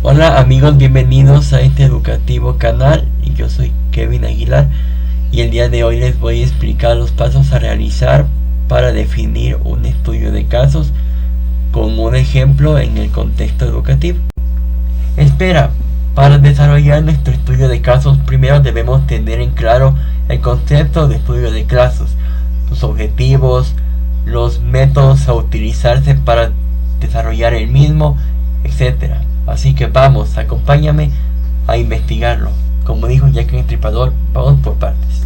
Hola amigos, bienvenidos a este educativo canal y yo soy Kevin Aguilar y el día de hoy les voy a explicar los pasos a realizar para definir un estudio de casos con un ejemplo en el contexto educativo. Espera, para desarrollar nuestro estudio de casos primero debemos tener en claro el concepto de estudio de casos, sus objetivos, los métodos a utilizarse para desarrollar el mismo, etc. Así que vamos, acompáñame a investigarlo. Como dijo Jack el Destripador, vamos por partes.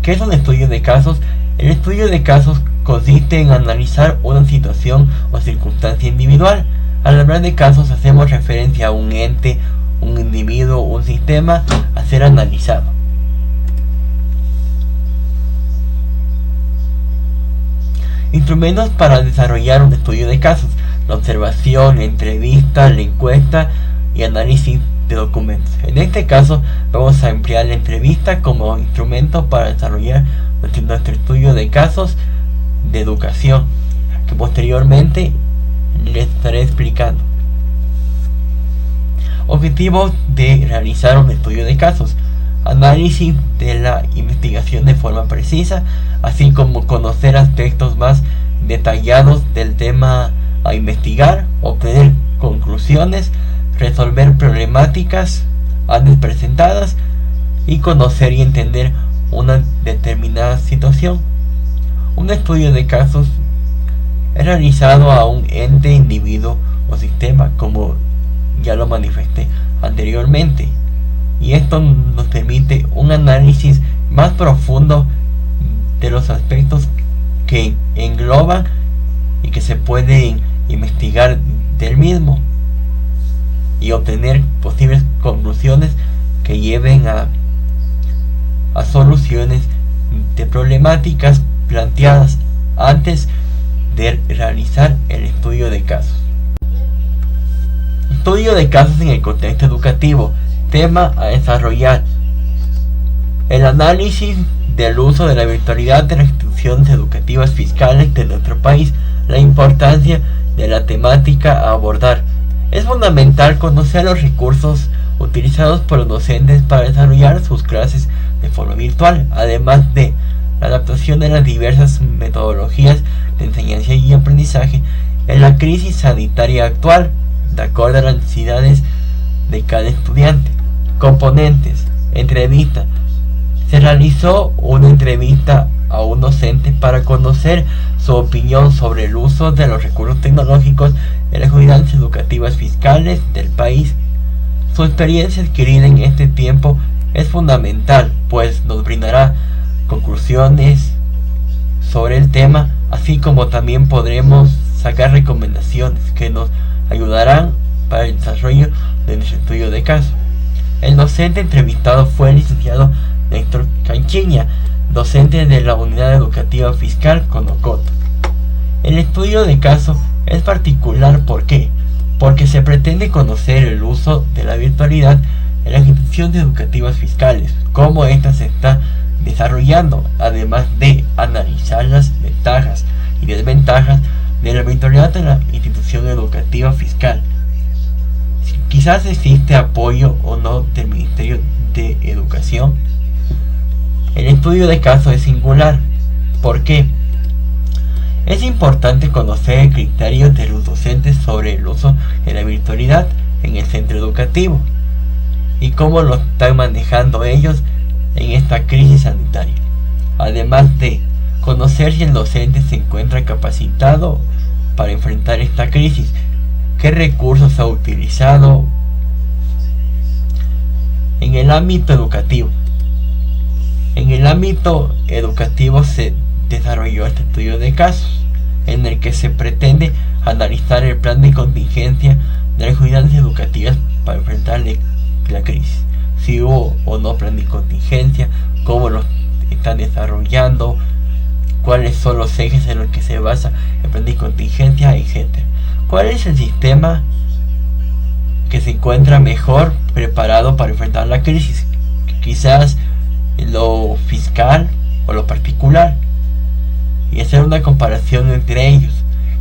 ¿Qué es un estudio de casos? El estudio de casos consiste en analizar una situación o circunstancia individual. Al hablar de casos hacemos referencia a un ente, un individuo, un sistema a ser analizado. Instrumentos para desarrollar un estudio de casos: la observación, la entrevista, la encuesta y análisis de documentos. En este caso vamos a emplear la entrevista como instrumento para desarrollar nuestro estudio de casos de educación, que posteriormente les estaré explicando. Objetivos de realizar un estudio de casos: análisis de la investigación de forma precisa, así como conocer aspectos más detallados del tema a investigar, obtener conclusiones, resolver problemáticas antes presentadas y conocer y entender una determinada situación. Un estudio de casos es realizado a un ente, individuo o sistema, como ya lo manifesté anteriormente, y esto nos permite un análisis más profundo de los aspectos que engloban y que se pueden investigar del mismo y obtener posibles conclusiones que lleven a soluciones de problemáticas planteadas antes de realizar el estudio de casos. Estudio de casos en el contexto educativo. Tema a desarrollar: el análisis del uso de la virtualidad de las instituciones educativas fiscales de nuestro país. La importancia de la temática a abordar. Es fundamental conocer los recursos utilizados por los docentes para desarrollar sus clases de forma virtual, además de la adaptación de las diversas metodologías de enseñanza y aprendizaje en la crisis sanitaria actual, de acuerdo a las necesidades de cada estudiante. Componentes: entrevista. Se realizó una entrevista a un docente para conocer su opinión sobre el uso de los recursos tecnológicos en las unidades educativas fiscales del país. Su experiencia adquirida en este tiempo es fundamental, pues nos brindará conclusiones sobre el tema, así como también podremos sacar recomendaciones que nos ayudarán para el desarrollo de nuestro estudio de caso. El docente entrevistado fue el licenciado Néstor Canchiña, docente de la Unidad Educativa Fiscal Conocoto. El estudio de caso es particular, ¿por qué? Porque se pretende conocer el uso de la virtualidad en las instituciones educativas fiscales, cómo ésta se está desarrollando, además de analizar las ventajas y desventajas de la virtualidad en la institución educativa fiscal. Quizás existe apoyo o no del Ministerio de Educación. El estudio de caso es singular. ¿Por qué? Es importante conocer el criterio de los docentes sobre el uso de la virtualidad en el centro educativo y cómo lo están manejando ellos en esta crisis sanitaria. Además de conocer si el docente se encuentra capacitado para enfrentar esta crisis, qué recursos ha utilizado en el ámbito educativo. En el ámbito educativo se desarrolló este estudio de casos, en el que se pretende analizar el plan de contingencia de las unidades educativas para enfrentar la crisis. Si hubo o no plan de contingencia, cómo lo están desarrollando, cuáles son los ejes en los que se basa el plan de contingencia, etc. ¿Cuál es el sistema que se encuentra mejor preparado para enfrentar la crisis? Quizás lo fiscal o lo particular, y hacer una comparación entre ellos.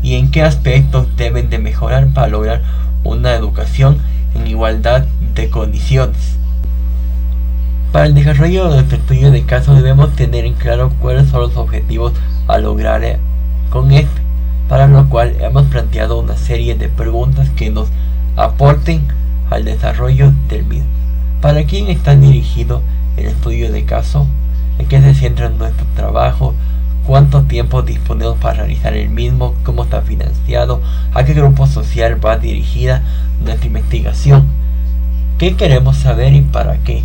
y en qué aspectos deben de mejorar para lograr una educación en igualdad de condiciones. Para el desarrollo de nuestro estudio de caso debemos tener en claro cuáles son los objetivos a lograr con este, para lo cual hemos planteado una serie de preguntas que nos aporten al desarrollo del mismo. ¿Para quién está dirigido el estudio de caso? ¿En qué se centra nuestro trabajo? ¿Cuánto tiempo disponemos para realizar el mismo? ¿Cómo está financiado? ¿A qué grupo social va dirigida nuestra investigación? ¿Qué queremos saber y para qué?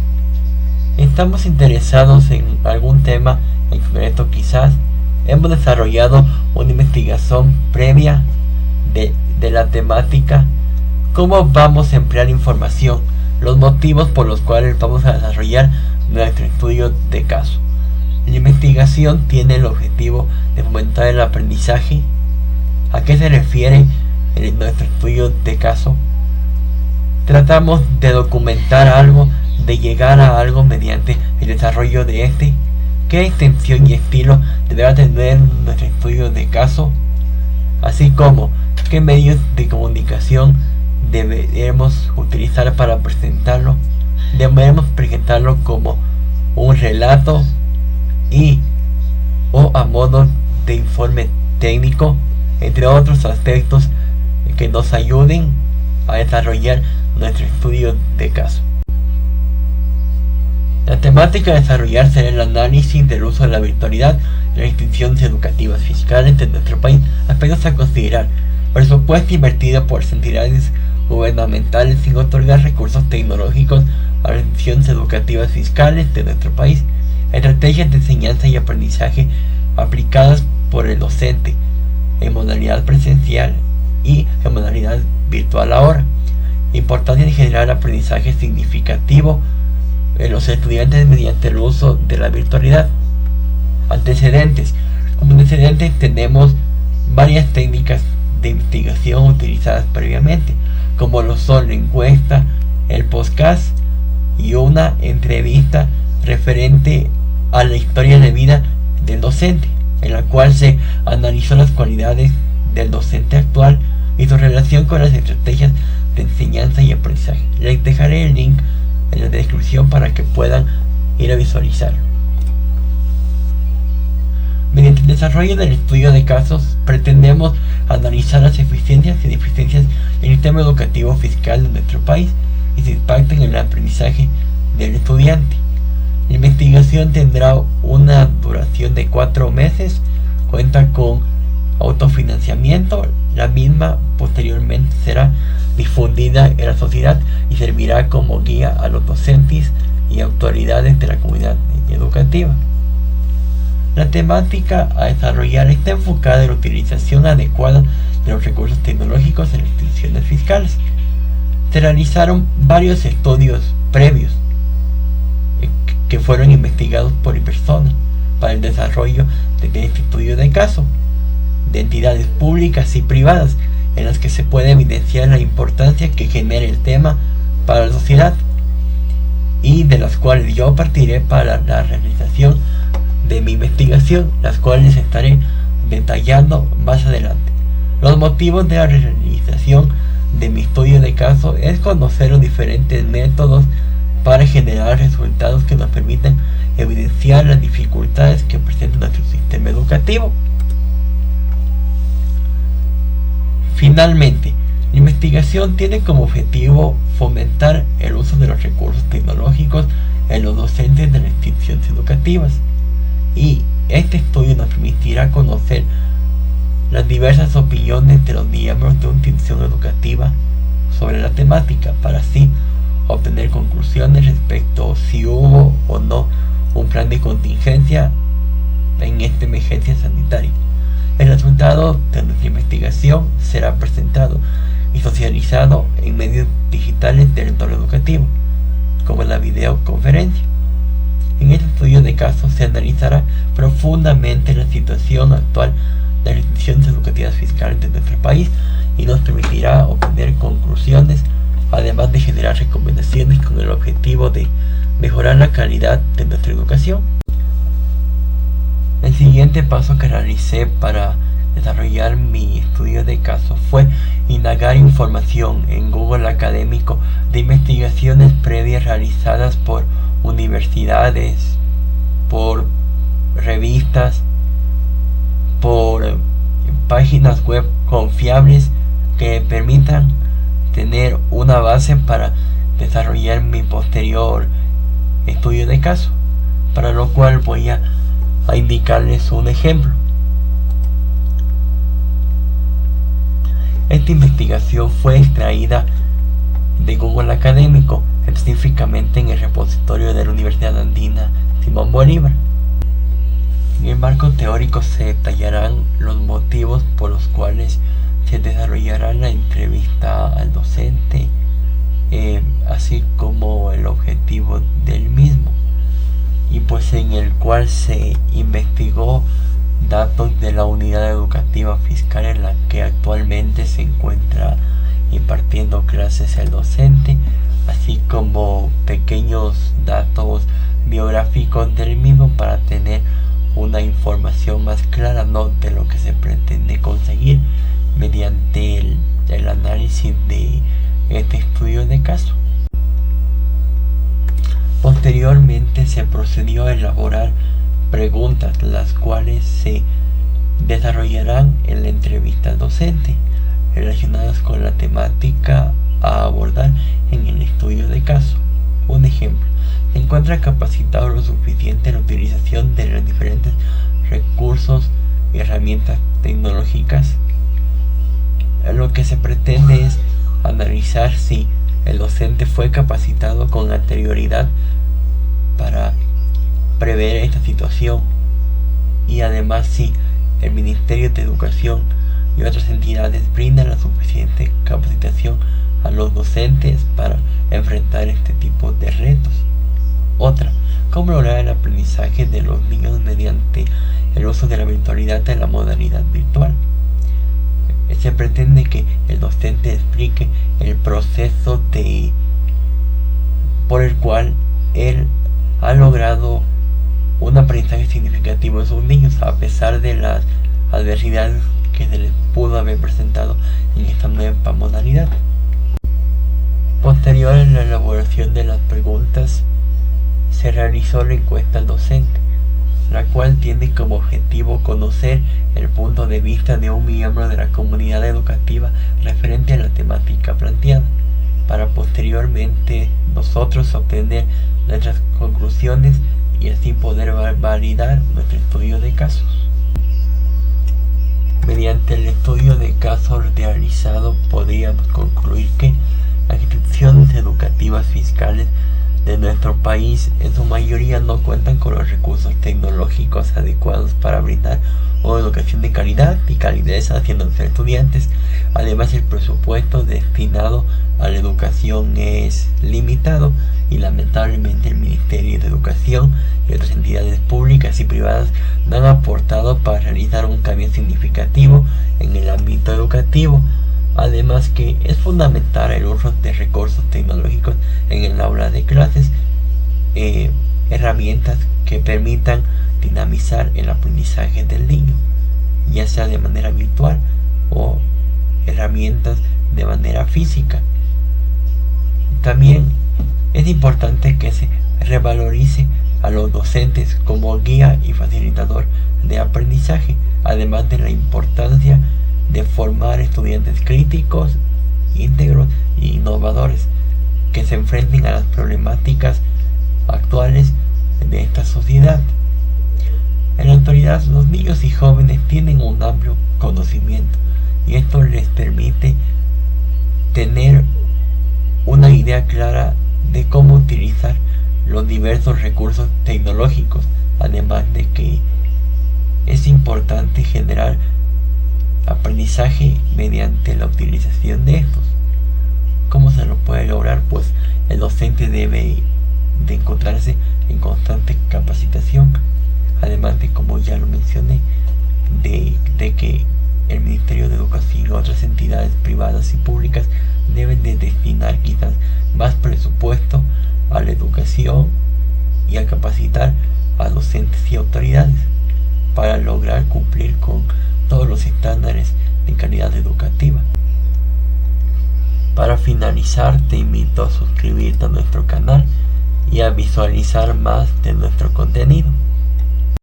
¿Estamos interesados en algún tema en concreto quizás? ¿Hemos desarrollado una investigación previa de la temática? ¿Cómo vamos a emplear información? Los motivos por los cuales vamos a desarrollar nuestro estudio de caso. La investigación tiene el objetivo de fomentar el aprendizaje. ¿A qué se refiere en nuestro estudio de caso? Tratamos de documentar algo, de llegar a algo mediante el desarrollo de este. ¿Qué extensión y estilo deberá tener nuestro estudio de caso? Así como qué medios de comunicación deberemos utilizar para presentarlo. Deberemos presentarlo como un relato o a modo de informe técnico, entre otros aspectos que nos ayuden a desarrollar nuestro estudio de caso. La temática a desarrollar será el análisis del uso de la virtualidad en las instituciones educativas fiscales de nuestro país. Aspectos a considerar: presupuesto invertido por las entidades gubernamentales sin otorgar recursos tecnológicos a las instituciones educativas fiscales de nuestro país. Estrategias de enseñanza y aprendizaje aplicadas por el docente en modalidad presencial y en modalidad virtual ahora. Importancia de generar aprendizaje significativo en los estudiantes mediante el uso de la virtualidad. Antecedentes. Como antecedentes tenemos varias técnicas de investigación utilizadas previamente, como lo son la encuesta, el podcast y una entrevista referente a la historia de vida del docente, en la cual se analizó las cualidades del docente actual y su relación con las estrategias de enseñanza y aprendizaje. Les dejaré el link en la descripción para que puedan ir a visualizarlo. Mediante el desarrollo del estudio de casos, pretendemos analizar las eficiencias y deficiencias del sistema educativo fiscal de nuestro país y su impacto en el aprendizaje del estudiante. La investigación tendrá una duración de 4 meses, cuenta con autofinanciamiento. La misma posteriormente será difundida en la sociedad y servirá como guía a los docentes y autoridades de la comunidad educativa. La temática a desarrollar está enfocada en la utilización adecuada de los recursos tecnológicos en las instituciones fiscales. Se realizaron varios estudios previos que fueron investigados por personas para el desarrollo de este estudio de caso, de entidades públicas y privadas, en las que se puede evidenciar la importancia que genera el tema para la sociedad y de las cuales yo partiré para la realización de mi investigación, las cuales estaré detallando más adelante. Los motivos de la realización de mi estudio de caso es conocer los diferentes métodos para generar resultados que nos permitan evidenciar las dificultades que presenta nuestro sistema educativo. Finalmente, la investigación tiene como objetivo fomentar el uso de los recursos tecnológicos en los docentes de las instituciones educativas, y este estudio nos permitirá conocer las diversas opiniones de los miembros de una institución educativa sobre la temática, para así obtener conclusiones respecto a si hubo o no un plan de contingencia en esta emergencia sanitaria. El resultado de nuestra investigación será presentado y socializado en medios digitales del entorno educativo, como la videoconferencia. En este estudio de caso se analizará profundamente la situación actual de las instituciones educativas fiscales de nuestro país y nos permitirá obtener conclusiones, además de generar recomendaciones con el objetivo de mejorar la calidad de nuestra educación. El siguiente paso que realicé para desarrollar mi estudio de caso fue indagar información en Google Académico de investigaciones previas realizadas por universidades, por revistas, por páginas web confiables que permitan tener una base para desarrollar mi posterior estudio de caso, para lo cual voy a indicarles un ejemplo. Esta investigación fue extraída de Google Académico, específicamente en el repositorio de la Universidad Andina Simón Bolívar. En el marco teórico se detallarán los motivos por los cuales se desarrollará la entrevista al docente, así como el objetivo del mismo, y pues en el cual se investigó datos de la unidad educativa fiscal en la que actualmente se encuentra impartiendo clases el docente, así como pequeños datos biográficos del mismo para tener una información más clara, ¿no?, de lo que se pretende conseguir mediante el análisis de este estudio de caso. Posteriormente se procedió a elaborar preguntas, las cuales se desarrollarán en la entrevista al docente, relacionadas con la temática a abordar en el estudio de caso. Un ejemplo: ¿se encuentra capacitado lo suficiente en la utilización de los diferentes recursos y herramientas tecnológicas? Lo que se pretende es analizar si el docente fue capacitado con anterioridad para prever esta situación, y además si el Ministerio de Educación y otras entidades brindan la suficiente capacitación a los docentes para enfrentar este tipo de retos. Otra: ¿cómo lograr el aprendizaje de los niños mediante el uso de la virtualidad en la modalidad virtual? Se pretende que el docente explique el proceso por el cual él ha logrado un aprendizaje significativo en sus niños, a pesar de las adversidades que se les pudo haber presentado en esta nueva modalidad. Posterior a la elaboración de las preguntas, se realizó la encuesta al docente, la cual tiene como objetivo conocer el punto de vista de un miembro de la comunidad educativa referente a la temática planteada, para posteriormente nosotros obtener nuestras conclusiones y así poder validar nuestro estudio de casos. Mediante el estudio de casos realizado podríamos concluir que las instituciones educativas fiscales de nuestro país en su mayoría no cuentan con los recursos tecnológicos adecuados para brindar una educación de calidad y calidez hacia nuestros estudiantes. Además, el presupuesto destinado a la educación es limitado y lamentablemente el Ministerio de Educación y otras entidades públicas y privadas no han aportado para realizar un cambio significativo en el ámbito educativo. Además que es fundamental el uso de recursos tecnológicos en el aula de clases, herramientas que permitan dinamizar el aprendizaje del niño, ya sea de manera virtual o herramientas de manera física. También es importante que se revalorice a los docentes como guía y facilitador de aprendizaje, además de la importancia de formar estudiantes críticos, íntegros e innovadores que se enfrenten a las problemáticas actuales de esta sociedad. En la actualidad, los niños y jóvenes tienen un amplio conocimiento y esto les permite tener una idea clara de cómo utilizar los diversos recursos tecnológicos, además de que es importante generar aprendizaje mediante la utilización de estos. ¿Cómo se lo puede lograr? Pues el docente debe de encontrarse en constante capacitación, además de, como ya lo mencioné, de que el Ministerio de Educación y otras entidades privadas y públicas deben de destinar quizás más presupuesto a la educación y a capacitar a docentes y autoridades. para lograr cumplir con todos los estándares de calidad educativa. Para finalizar, te invito a suscribirte a nuestro canal y a visualizar más de nuestro contenido.